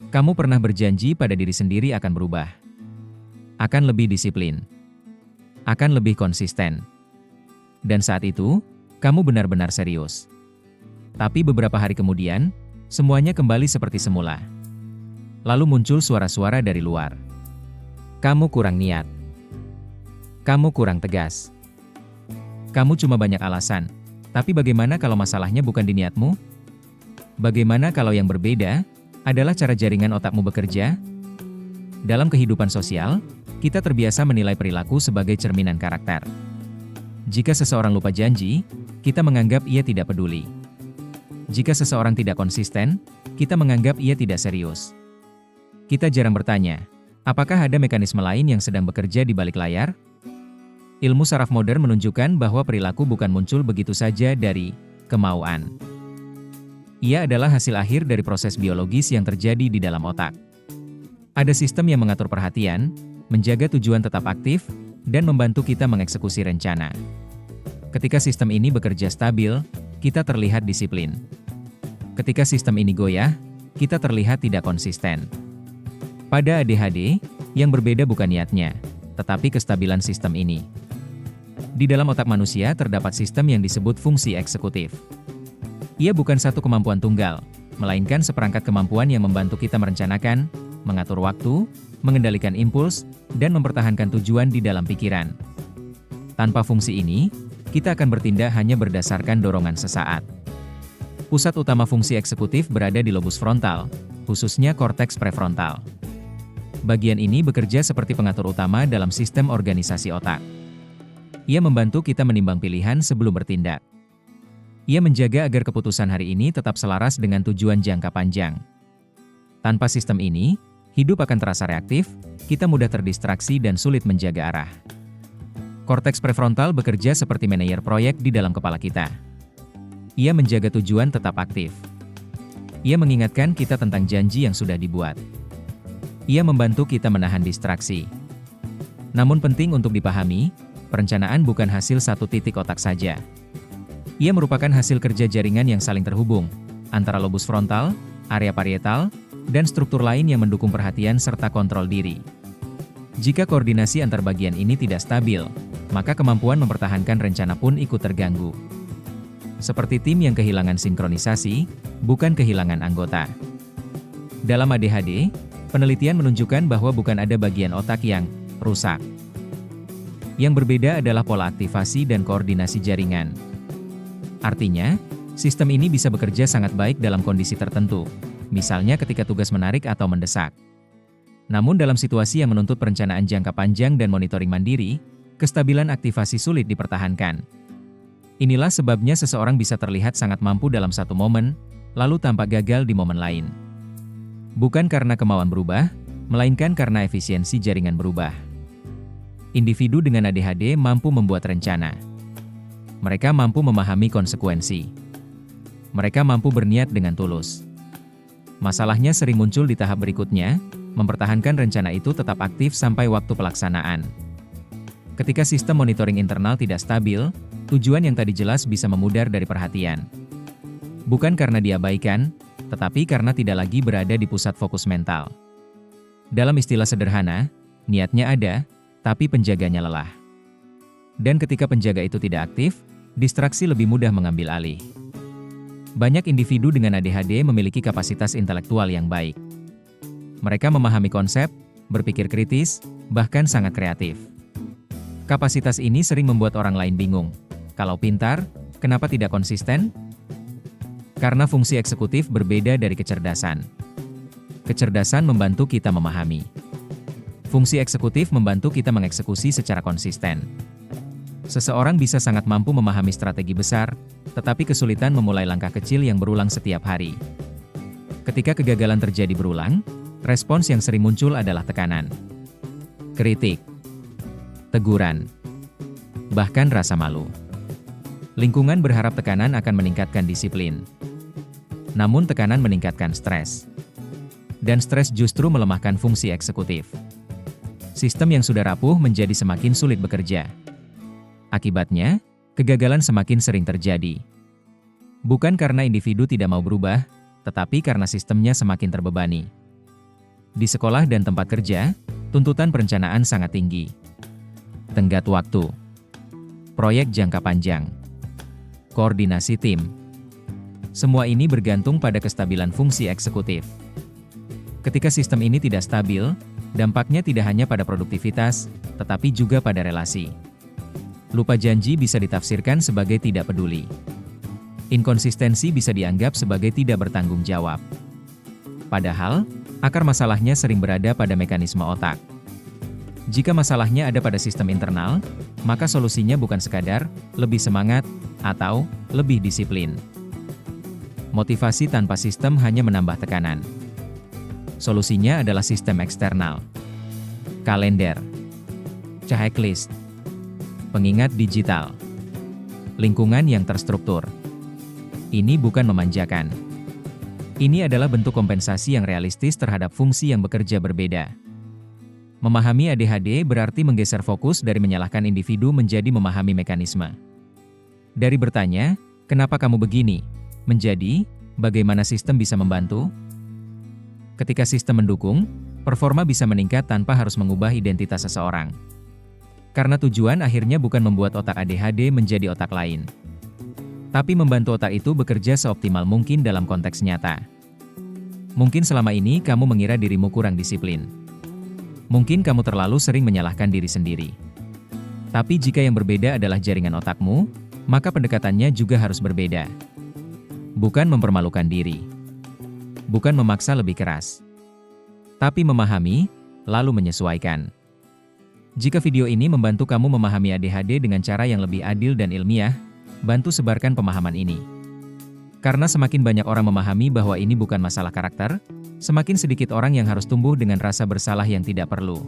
Kamu pernah berjanji pada diri sendiri akan berubah, akan lebih disiplin, akan lebih konsisten. Dan saat itu, kamu benar-benar serius. Tapi beberapa hari kemudian, semuanya kembali seperti semula. Lalu muncul suara-suara dari luar. Kamu kurang niat. Kamu kurang tegas. Kamu cuma banyak alasan. Tapi bagaimana kalau masalahnya bukan di niatmu? Bagaimana kalau yang berbeda adalah cara jaringan otakmu bekerja? Dalam kehidupan sosial, kita terbiasa menilai perilaku sebagai cerminan karakter. Jika seseorang lupa janji, kita menganggap ia tidak peduli. Jika seseorang tidak konsisten, kita menganggap ia tidak serius. Kita jarang bertanya, apakah ada mekanisme lain yang sedang bekerja di balik layar? Ilmu saraf modern menunjukkan bahwa perilaku bukan muncul begitu saja dari kemauan. Ia adalah hasil akhir dari proses biologis yang terjadi di dalam otak. Ada sistem yang mengatur perhatian, menjaga tujuan tetap aktif, dan membantu kita mengeksekusi rencana. Ketika sistem ini bekerja stabil, kita terlihat disiplin. Ketika sistem ini goyah, kita terlihat tidak konsisten. Pada ADHD, yang berbeda bukan niatnya, tetapi kestabilan sistem ini. Di dalam otak manusia terdapat sistem yang disebut fungsi eksekutif. Ia bukan satu kemampuan tunggal, melainkan seperangkat kemampuan yang membantu kita merencanakan, mengatur waktu, mengendalikan impuls, dan mempertahankan tujuan di dalam pikiran. Tanpa fungsi ini, kita akan bertindak hanya berdasarkan dorongan sesaat. Pusat utama fungsi eksekutif berada di lobus frontal, khususnya korteks prefrontal. Bagian ini bekerja seperti pengatur utama dalam sistem organisasi otak. Ia membantu kita menimbang pilihan sebelum bertindak. Ia menjaga agar keputusan hari ini tetap selaras dengan tujuan jangka panjang. Tanpa sistem ini, hidup akan terasa reaktif, kita mudah terdistraksi dan sulit menjaga arah. Korteks prefrontal bekerja seperti manajer proyek di dalam kepala kita. Ia menjaga tujuan tetap aktif. Ia mengingatkan kita tentang janji yang sudah dibuat. Ia membantu kita menahan distraksi. Namun penting untuk dipahami, perencanaan bukan hasil satu titik otak saja. Ia merupakan hasil kerja jaringan yang saling terhubung, antara lobus frontal, area parietal, dan struktur lain yang mendukung perhatian serta kontrol diri. Jika koordinasi antar bagian ini tidak stabil, maka kemampuan mempertahankan rencana pun ikut terganggu. Seperti tim yang kehilangan sinkronisasi, bukan kehilangan anggota. Dalam ADHD, penelitian menunjukkan bahwa bukan ada bagian otak yang rusak. Yang berbeda adalah pola aktivasi dan koordinasi jaringan. Artinya, sistem ini bisa bekerja sangat baik dalam kondisi tertentu, misalnya ketika tugas menarik atau mendesak. Namun dalam situasi yang menuntut perencanaan jangka panjang dan monitoring mandiri, kestabilan aktivasi sulit dipertahankan. Inilah sebabnya seseorang bisa terlihat sangat mampu dalam satu momen, lalu tampak gagal di momen lain. Bukan karena kemauan berubah, melainkan karena efisiensi jaringan berubah. Individu dengan ADHD mampu membuat rencana. Mereka mampu memahami konsekuensi. Mereka mampu berniat dengan tulus. Masalahnya sering muncul di tahap berikutnya, mempertahankan rencana itu tetap aktif sampai waktu pelaksanaan. Ketika sistem monitoring internal tidak stabil, tujuan yang tadi jelas bisa memudar dari perhatian. Bukan karena diabaikan, tetapi karena tidak lagi berada di pusat fokus mental. Dalam istilah sederhana, niatnya ada, tapi penjaganya lelah. Dan ketika penjaga itu tidak aktif, distraksi lebih mudah mengambil alih. Banyak individu dengan ADHD memiliki kapasitas intelektual yang baik. Mereka memahami konsep, berpikir kritis, bahkan sangat kreatif. Kapasitas ini sering membuat orang lain bingung. Kalau pintar, kenapa tidak konsisten? Karena fungsi eksekutif berbeda dari kecerdasan. Kecerdasan membantu kita memahami. Fungsi eksekutif membantu kita mengeksekusi secara konsisten. Seseorang bisa sangat mampu memahami strategi besar, tetapi kesulitan memulai langkah kecil yang berulang setiap hari. Ketika kegagalan terjadi berulang, respons yang sering muncul adalah tekanan, kritik, teguran, bahkan rasa malu. Lingkungan berharap tekanan akan meningkatkan disiplin. Namun tekanan meningkatkan stres. Dan stres justru melemahkan fungsi eksekutif. Sistem yang sudah rapuh menjadi semakin sulit bekerja. Akibatnya, kegagalan semakin sering terjadi. Bukan karena individu tidak mau berubah, tetapi karena sistemnya semakin terbebani. Di sekolah dan tempat kerja, tuntutan perencanaan sangat tinggi. Tenggat waktu, proyek jangka panjang, koordinasi tim. Semua ini bergantung pada kestabilan fungsi eksekutif. Ketika sistem ini tidak stabil, dampaknya tidak hanya pada produktivitas, tetapi juga pada relasi. Lupa janji bisa ditafsirkan sebagai tidak peduli. Inkonsistensi bisa dianggap sebagai tidak bertanggung jawab. Padahal, akar masalahnya sering berada pada mekanisme otak. Jika masalahnya ada pada sistem internal, maka solusinya bukan sekadar lebih semangat atau lebih disiplin. Motivasi tanpa sistem hanya menambah tekanan. Solusinya adalah sistem eksternal. Kalender, checklist, pengingat digital, lingkungan yang terstruktur. Ini bukan memanjakan. Ini adalah bentuk kompensasi yang realistis terhadap fungsi yang bekerja berbeda. Memahami ADHD berarti menggeser fokus dari menyalahkan individu menjadi memahami mekanisme. Dari bertanya, kenapa kamu begini? Menjadi, bagaimana sistem bisa membantu? Ketika sistem mendukung, performa bisa meningkat tanpa harus mengubah identitas seseorang. Karena tujuan akhirnya bukan membuat otak ADHD menjadi otak lain, tapi membantu otak itu bekerja seoptimal mungkin dalam konteks nyata. Mungkin selama ini kamu mengira dirimu kurang disiplin. Mungkin kamu terlalu sering menyalahkan diri sendiri. Tapi jika yang berbeda adalah jaringan otakmu, maka pendekatannya juga harus berbeda. Bukan mempermalukan diri. Bukan memaksa lebih keras. Tapi memahami, lalu menyesuaikan. Jika video ini membantu kamu memahami ADHD dengan cara yang lebih adil dan ilmiah, bantu sebarkan pemahaman ini. Karena semakin banyak orang memahami bahwa ini bukan masalah karakter, semakin sedikit orang yang harus tumbuh dengan rasa bersalah yang tidak perlu.